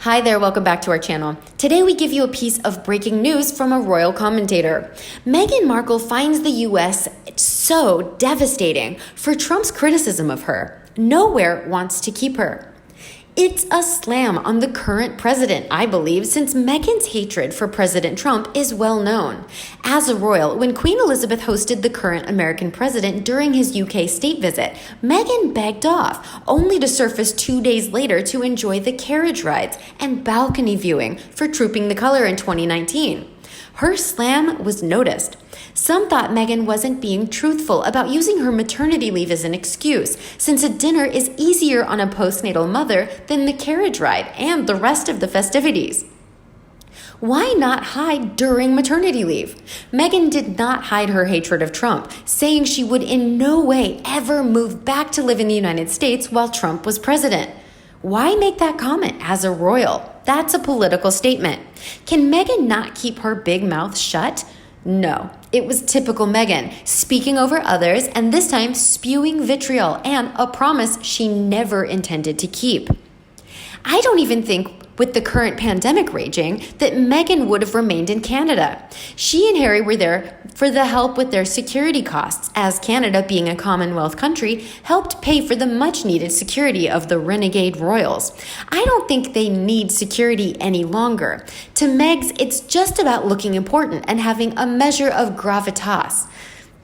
Hi there, welcome back to our channel. Today we give you a piece of breaking news from a royal commentator. Meghan Markle finds the US so devastating for Trump's criticism of her. Nowhere wants to keep her. It's a slam on the current president, I believe, since Meghan's hatred for President Trump is well known. As a royal, when Queen Elizabeth hosted the current American president during his UK state visit, Meghan begged off, only to surface 2 days later to enjoy the carriage rides and balcony viewing for Trooping the Color in 2019. Her slam was noticed. Some thought Meghan wasn't being truthful about using her maternity leave as an excuse, since a dinner is easier on a postnatal mother than the carriage ride and the rest of the festivities. Why not hide during maternity leave? Meghan did not hide her hatred of Trump, saying she would in no way ever move back to live in the United States while Trump was president. Why make that comment as a royal? That's a political statement. Can Meghan not keep her big mouth shut? No, it was typical Meghan, speaking over others and this time spewing vitriol and a promise she never intended to keep. I don't even think, with the current pandemic raging, that Meghan would have remained in Canada. She and Harry were there for the help with their security costs, as Canada, being a Commonwealth country, helped pay for the much-needed security of the renegade royals. I don't think they need security any longer. To Megs, it's just about looking important and having a measure of gravitas.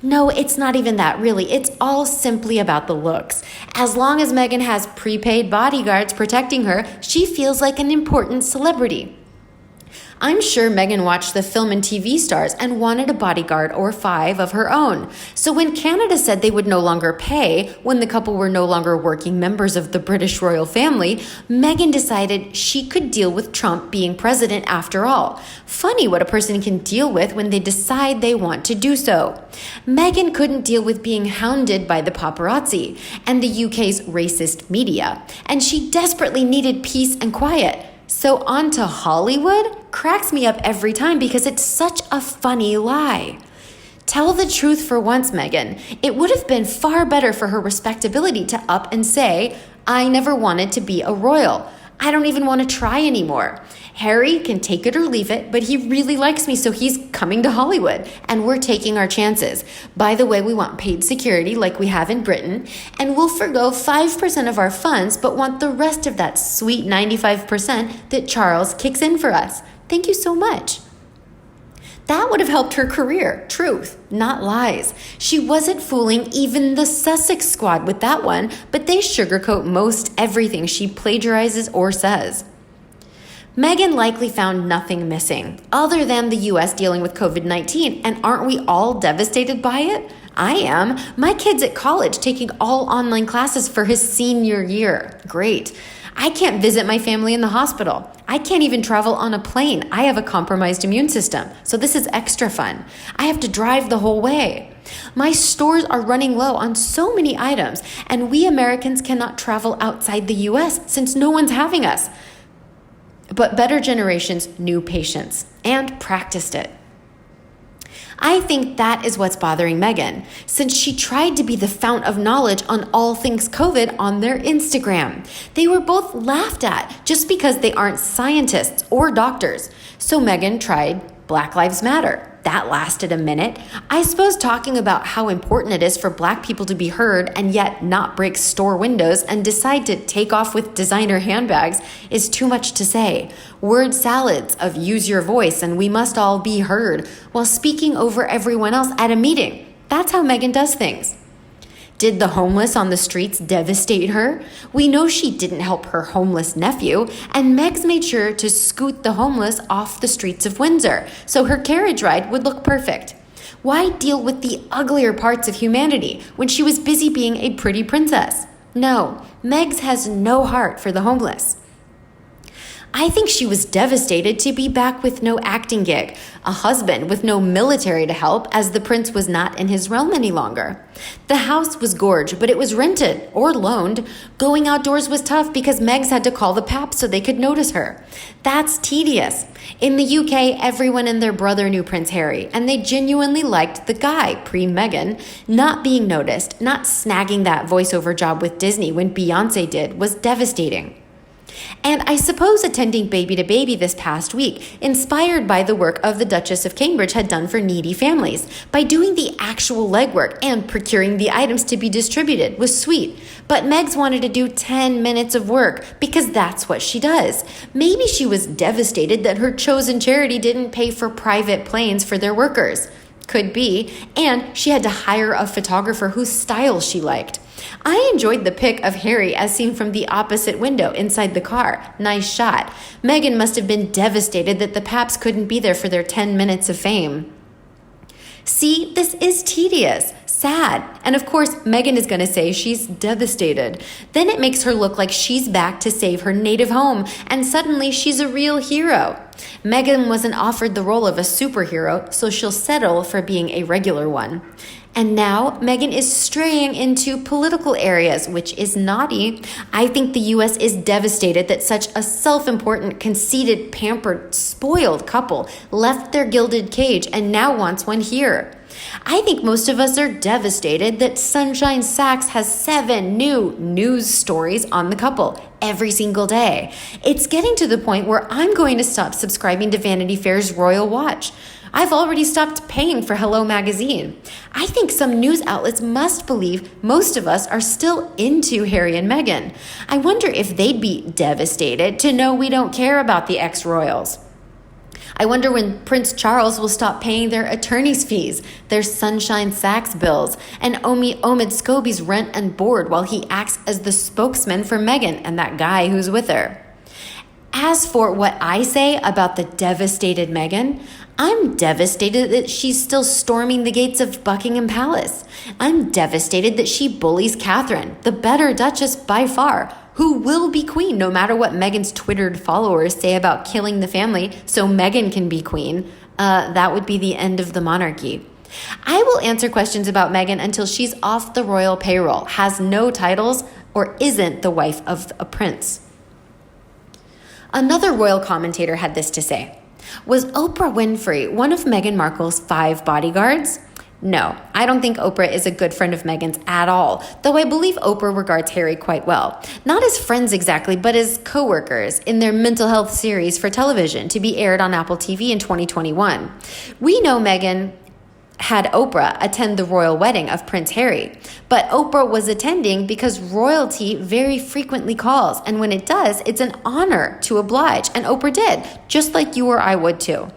No, it's not even that, really. It's all simply about the looks. As long as Meghan has prepaid bodyguards protecting her, she feels like an important celebrity. I'm sure Meghan watched the film and TV stars and wanted a bodyguard or 5 of her own. So when Canada said they would no longer pay when the couple were no longer working members of the British royal family, Meghan decided she could deal with Trump being president after all. Funny what a person can deal with when they decide they want to do so. Meghan couldn't deal with being hounded by the paparazzi and the UK's racist media, and she desperately needed peace and quiet. So on to Hollywood cracks me up every time because it's such a funny lie. Tell the truth for once, Meghan. It would have been far better for her respectability to up and say, I never wanted to be a royal. I don't even want to try anymore. Harry can take it or leave it, but he really likes me, so he's coming to Hollywood, and we're taking our chances. By the way, we want paid security like we have in Britain, and we'll forgo 5% of our funds, but want the rest of that sweet 95% that Charles kicks in for us. Thank you so much. That would have helped her career. Truth, not lies. She wasn't fooling even the Sussex squad with that one, but they sugarcoat most everything she plagiarizes or says. Meghan likely found nothing missing, other than the US dealing with COVID-19, and aren't we all devastated by it? I am. My kid's at college taking all online classes for his senior year. Great. I can't visit my family in the hospital. I can't even travel on a plane. I have a compromised immune system, so this is extra fun. I have to drive the whole way. My stores are running low on so many items, and we Americans cannot travel outside the US since no one's having us. But better generations knew patience and practiced it. I think that is what's bothering Meghan, since she tried to be the fount of knowledge on all things COVID on their Instagram. They were both laughed at just because they aren't scientists or doctors. So Meghan tried Black Lives Matter. That lasted a minute. I suppose talking about how important it is for Black people to be heard and yet not break store windows and decide to take off with designer handbags is too much to say. Word salads of use your voice and we must all be heard while speaking over everyone else at a meeting. That's how Meghan does things. Did the homeless on the streets devastate her? We know she didn't help her homeless nephew, and Megs made sure to scoot the homeless off the streets of Windsor, so her carriage ride would look perfect. Why deal with the uglier parts of humanity when she was busy being a pretty princess? No, Megs has no heart for the homeless. I think she was devastated to be back with no acting gig, a husband with no military to help as the prince was not in his realm any longer. The house was gorge, but it was rented or loaned. Going outdoors was tough because Megs had to call the paps so they could notice her. That's tedious. In the UK, everyone and their brother knew Prince Harry, and they genuinely liked the guy, pre-Meghan. Not being noticed, not snagging that voiceover job with Disney when Beyoncé did, was devastating. And I suppose attending Baby to Baby this past week, inspired by the work of the Duchess of Cambridge had done for needy families, by doing the actual legwork and procuring the items to be distributed, was sweet. But Megs wanted to do 10 minutes of work because that's what she does. Maybe she was devastated that her chosen charity didn't pay for private planes for their workers. Could be. And she had to hire a photographer whose style she liked. I enjoyed the pic of Harry as seen from the opposite window inside the car. Nice shot. Meghan must have been devastated that the Paps couldn't be there for their 10 minutes of fame. See, this is tedious, sad, and of course, Meghan is going to say she's devastated. Then it makes her look like she's back to save her native home, and suddenly she's a real hero. Meghan wasn't offered the role of a superhero, so she'll settle for being a regular one. And now Meghan is straying into political areas, which is naughty. I think the US is devastated that such a self-important, conceited, pampered, spoiled couple left their gilded cage and now wants one here. I think most of us are devastated that Sunshine Sachs has 7 new news stories on the couple every single day. It's getting to the point where I'm going to stop subscribing to Vanity Fair's Royal Watch. I've already stopped paying for Hello Magazine. I think some news outlets must believe most of us are still into Harry and Meghan. I wonder if they'd be devastated to know we don't care about the ex-royals. I wonder when Prince Charles will stop paying their attorney's fees, their Sunshine Sachs bills, and Omid Scobie's rent and board while he acts as the spokesman for Meghan and that guy who's with her. As for what I say about the devastated Meghan, I'm devastated that she's still storming the gates of Buckingham Palace. I'm devastated that she bullies Catherine, the better Duchess by far, who will be queen no matter what Meghan's Twittered followers say about killing the family so Meghan can be queen. That would be the end of the monarchy. I will answer questions about Meghan until she's off the royal payroll, has no titles, or isn't the wife of a prince. Another royal commentator had this to say. Was Oprah Winfrey one of Meghan Markle's 5 bodyguards? No, I don't think Oprah is a good friend of Meghan's at all, though I believe Oprah regards Harry quite well. Not as friends exactly, but as co-workers in their mental health series for television to be aired on Apple TV in 2021. We know Meghan had Oprah attend the royal wedding of Prince Harry, but Oprah was attending because royalty very frequently calls, and when it does, it's an honor to oblige, and Oprah did, just like you or I would too.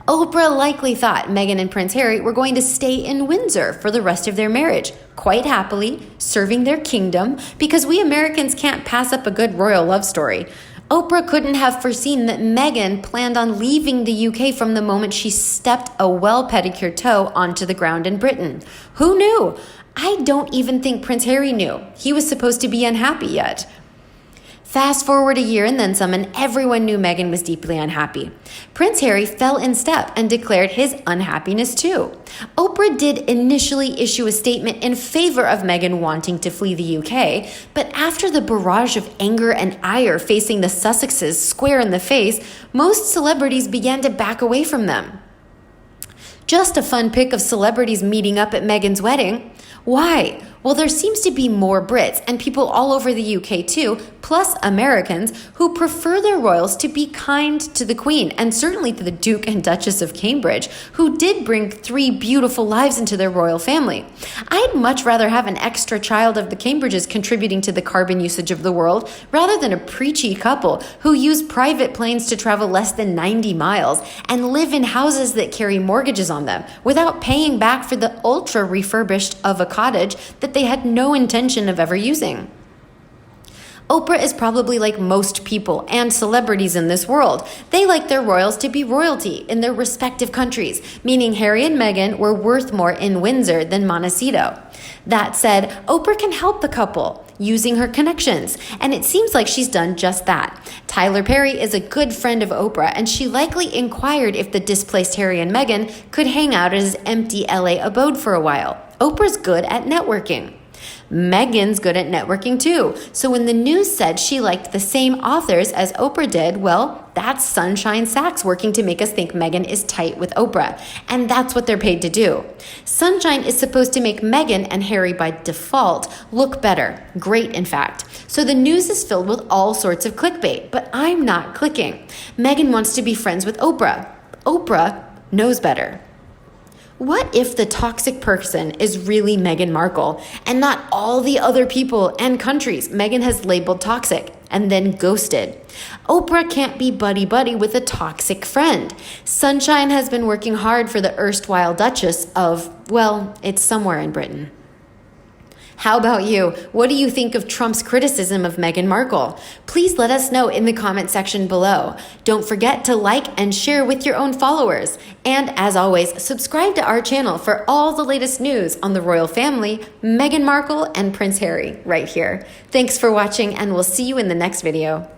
Oprah likely thought Meghan and Prince Harry were going to stay in Windsor for the rest of their marriage, quite happily, serving their kingdom, because we Americans can't pass up a good royal love story. Oprah couldn't have foreseen that Meghan planned on leaving the UK from the moment she stepped a well-pedicured toe onto the ground in Britain. Who knew? I don't even think Prince Harry knew. He was supposed to be unhappy yet. Fast forward a year and then some, and everyone knew Meghan was deeply unhappy. Prince Harry fell in step and declared his unhappiness too. Oprah did initially issue a statement in favor of Meghan wanting to flee the UK, but after the barrage of anger and ire facing the Sussexes square in the face, most celebrities began to back away from them. Just a fun pic of celebrities meeting up at Meghan's wedding. Why? Well, there seems to be more Brits and people all over the UK too, plus Americans, who prefer their royals to be kind to the Queen, and certainly to the Duke and Duchess of Cambridge, who did bring 3 beautiful lives into their royal family. I'd much rather have an extra child of the Cambridges contributing to the carbon usage of the world, rather than a preachy couple who use private planes to travel less than 90 miles and live in houses that carry mortgages on them, without paying back for the ultra refurbished of a cottage that they had no intention of ever using. Oprah is probably like most people and celebrities in this world. They like their royals to be royalty in their respective countries, meaning Harry and Meghan were worth more in Windsor than Montecito. That said, Oprah can help the couple using her connections, and it seems like she's done just that. Tyler Perry is a good friend of Oprah, and she likely inquired if the displaced Harry and Meghan could hang out at his empty LA abode for a while. Oprah's good at networking. Meghan's good at networking too. So when the news said she liked the same authors as Oprah did, well, that's Sunshine Sachs working to make us think Meghan is tight with Oprah. And that's what they're paid to do. Sunshine is supposed to make Meghan and Harry by default look better. Great, in fact. So the news is filled with all sorts of clickbait, but I'm not clicking. Meghan wants to be friends with Oprah. Oprah knows better. What if the toxic person is really Meghan Markle and not all the other people and countries Meghan has labeled toxic and then ghosted? Oprah can't be buddy-buddy with a toxic friend. Sunshine has been working hard for the erstwhile Duchess of, well, it's somewhere in Britain. How about you? What do you think of Trump's criticism of Meghan Markle? Please let us know in the comment section below. Don't forget to like and share with your own followers. And as always, subscribe to our channel for all the latest news on the royal family, Meghan Markle and Prince Harry right here. Thanks for watching, and we'll see you in the next video.